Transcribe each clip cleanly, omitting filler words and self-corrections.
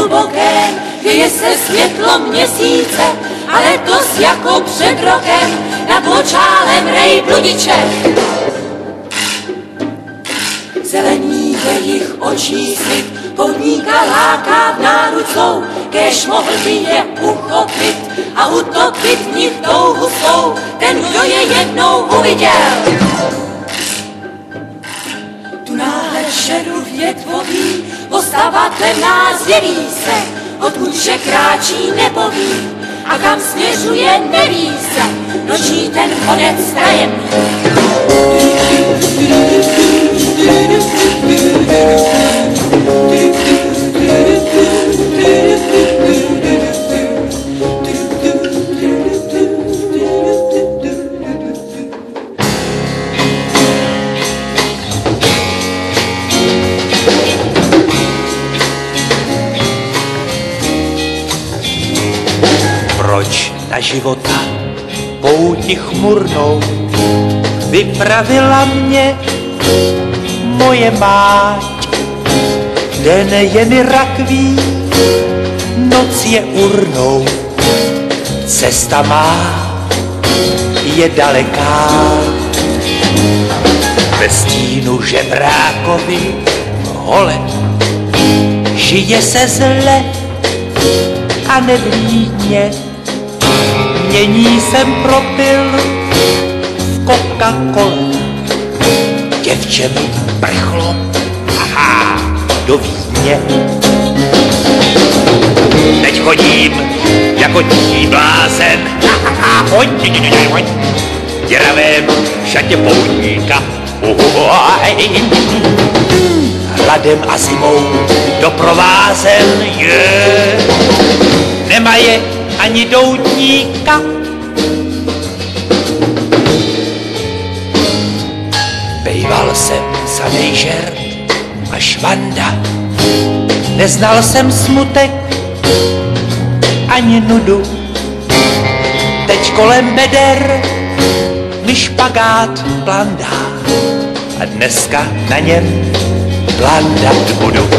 hlubokém, děje se světlo měsíce a letos jako před rokem nad močálem rej bludiček. Zelení jejich očí svět poutníka láká v nárucou, kéž mohl by je uchopit a utopit v nich touhu svou, ten, kdo je jednou uviděl. Tu náhle šeru větvový, postava temná zjeví se, odkud že kráčí nepoví a kam směřuje neví se, noční ten konec tajemný. Proč na života pouti chmurnou vypravila mě moje máť? Den je mi rakví, noc je urnou, cesta má je daleká. Ve stínu žebrákovi hole žije se zle a nevlídně. Mění jsem propil v Coca-Cole, děvče mi prchlo, aha, do Vídně. Teď chodím jako tichý blázen, hoď, hoď, v děravém šatě poutníka, hladem a zimou doprovázen je. Nemaje ani doutníka. Bejval jsem samej žert a švanda, neznal jsem smutek ani nudu. Teď kolem beder mi špagát blandá a dneska na něm blandat budu.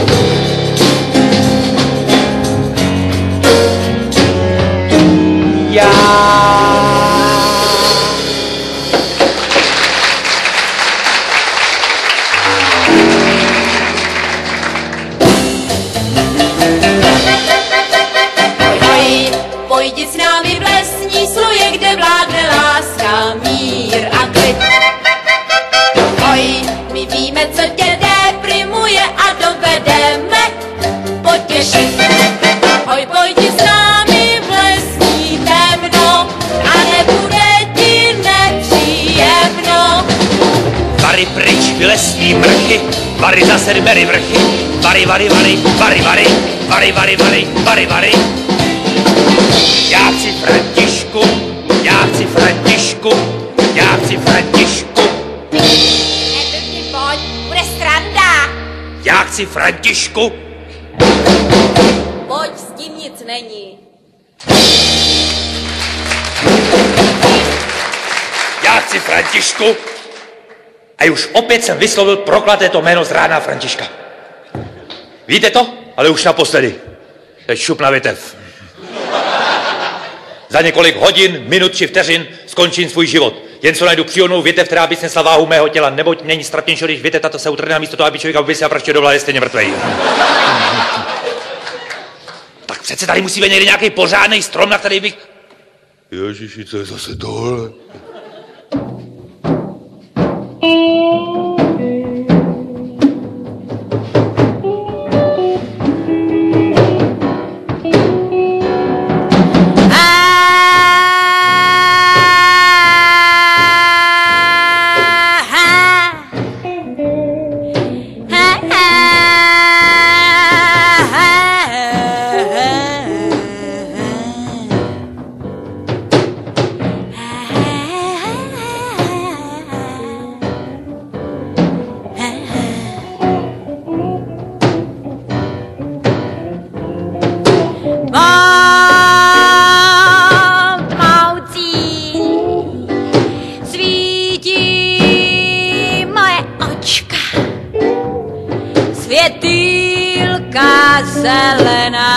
Pojdi s námi v lesní sluje, kde vládne láska, mír a klid. Oj, my víme, co tě deprimuje a dovedeme potěšit. Oj, pojdi s námi v lesní temno a nebude ti nepříjemno. Vary pryč, vy lesní mrchy, vary za 7 vrchy, vary, vary, vary, vary, vary, vary, vary, vary, vary, vary. Já chci Františku, já chci Františku, já chci Františku. Neblbni, pojď, bude sranda. Já chci Františku. Pojď, s tím nic není. Já chci Františku. A už opět jsem vyslovil proklaté to jméno z rána Františka. Víte to? Ale už naposledy. Teď šup na větev. Za několik hodin, minut či vteřin skončím svůj život. Jen co najdu příhodnou větev, která by snesla váhu mého těla, neboť není strapnější, když větev tato se utrhne místo toho, aby člověka uvěsil a praště do vlády, stejně mrtvej. Tak přece tady musí být někdy nějaký pořádný strom, na který bych... Ježiši, co je zase tohle? zelená.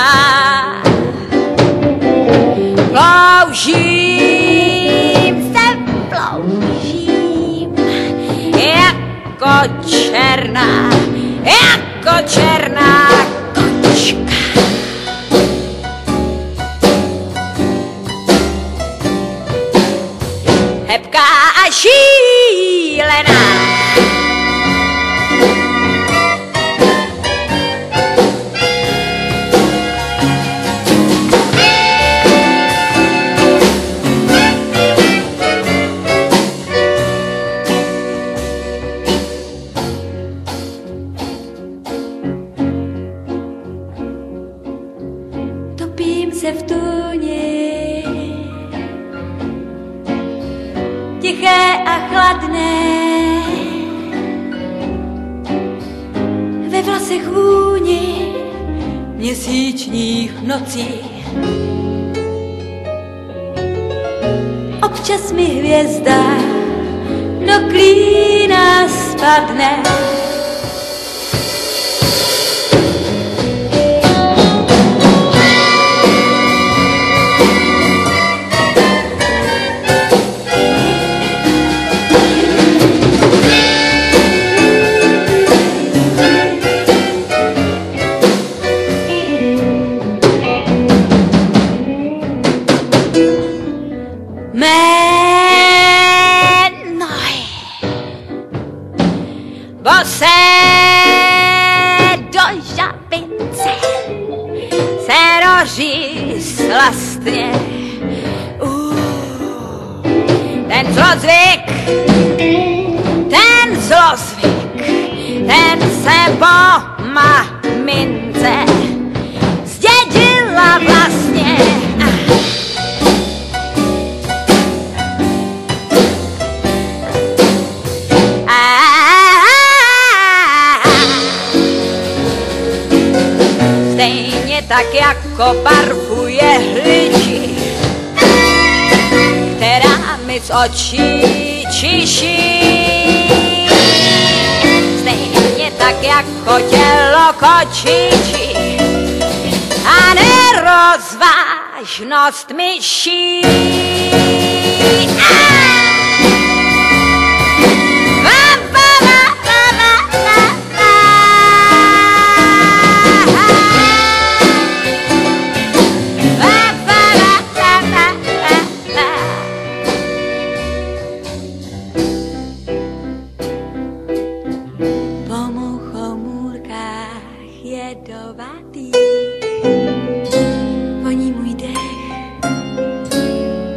Ploužím se, ploužím, jako černá kočka. Hebká a šílená. Topím se v tůni, tiché a chladné, ve vlasech vůni měsíčních nocí. Občas mi hvězda do klína spadne. Bose do žabince se roží slastně. Ten zlozvyk, ten se po mamince zdědila vlastně. Stejně tak jako barvuje hličí, která mi z očí čiší. Stejně tak jako tělo kočičí a nerozvážnost myší. Jedovatý, voní můj dech,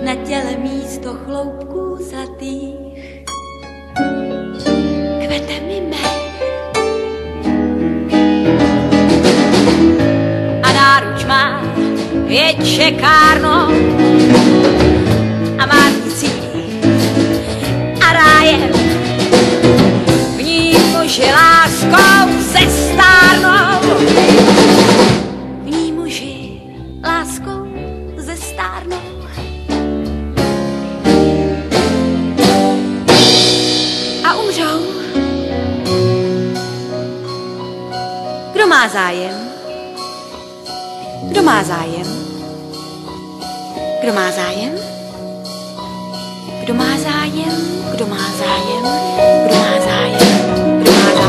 na těle místo chloupků zlatých, kvete mi mech a náruč má je čekárnou a márnicí a rájem, v ní muži láskou se stárnou. V ní muži láskou zestárnou. A umřou. Kdo má zájem? Kdo má zájem? Kdo má zájem? Kdo má zájem? Kdo má zájem? Kdo má zájem? Kdo má zájem?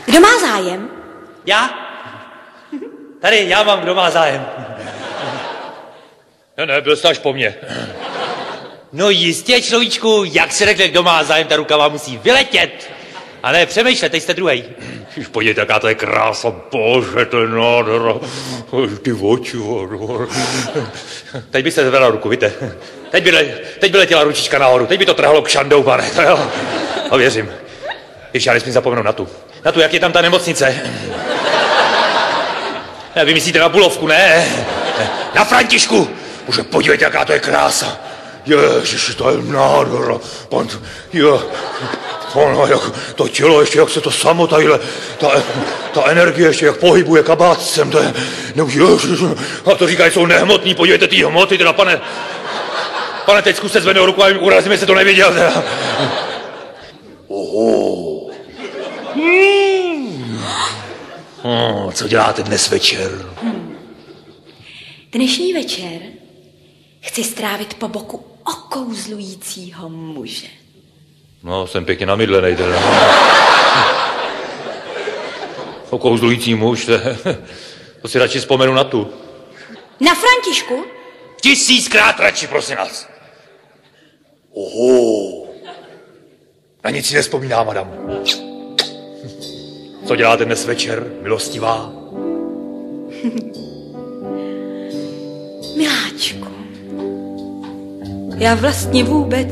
Kdo má zájem? Já? Tady, já mám, kdo má zájem. Ne, byl jsi až po mně. No jistě, človíčku, jak si řekl, kdo má zájem, ta ruka vám musí vyletět. A ne, přemýšlej, teď jste druhej. Podívejte, jaká to je krása, bože, to je nádhera. Ty oči. Teď byste zvedla ruku, víte. Teď by letěla ručička nahoru, teď by to trhalo kšandou, pane. To jo. A věřím. Ještě já nesmím zapomenout na tu. Na tu, jak je tam ta nemocnice. Ne, vy myslíte na Bulovku, ne? Na Františku. Bože, podívejte, jaká to je krása. Ježiši, to je nádhera. To tělo ještě, jak se to samo tadyhle, ta energie ještě, jak pohybuje kabátcem, to je, ježiši, a to říkají, jsou nehmotný, podívejte ty hmoty, teda pane, teď zkuste zvednout ruku a urazím, jestli to neviděl, teda. Oho. Co děláte dnes večer? Dnešní večer chci strávit po boku okouzlujícího muže. No, jsem pěkně namydlenej teda. Okouzlující muž, to si radši vzpomenu na tu. Na Františku? 1000krát radši, prosím vás. Oho. Na nic si nevzpomínám, madam. Co děláte dnes večer, milostivá? Miláčku, já vlastně vůbec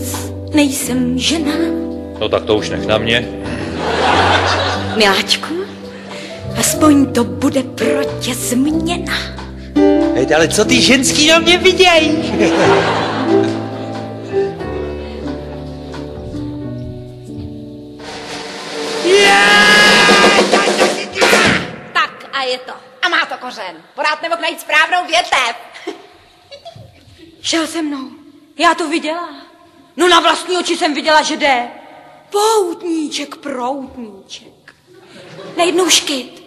nejsem žena. No tak to už nech na mě. Miláčku, aspoň to bude pro tě změna. Hej, ale co ty ženský na mě viděj? Tak a je to. A má to kořen. Porád nemohl najít správnou větev. Šel se mnou. Já to viděla. No na vlastní oči jsem viděla, že jde. Poutníček, proutníček. Najednou škyt.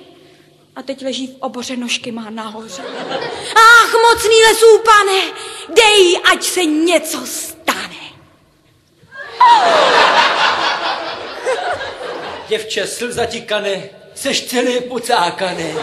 A teď leží v oboře, nožky má nahoře. Ach, mocný lesů, pane, dej, ať se něco stane. Děvče, slza ti kane, seš celý pocákaný.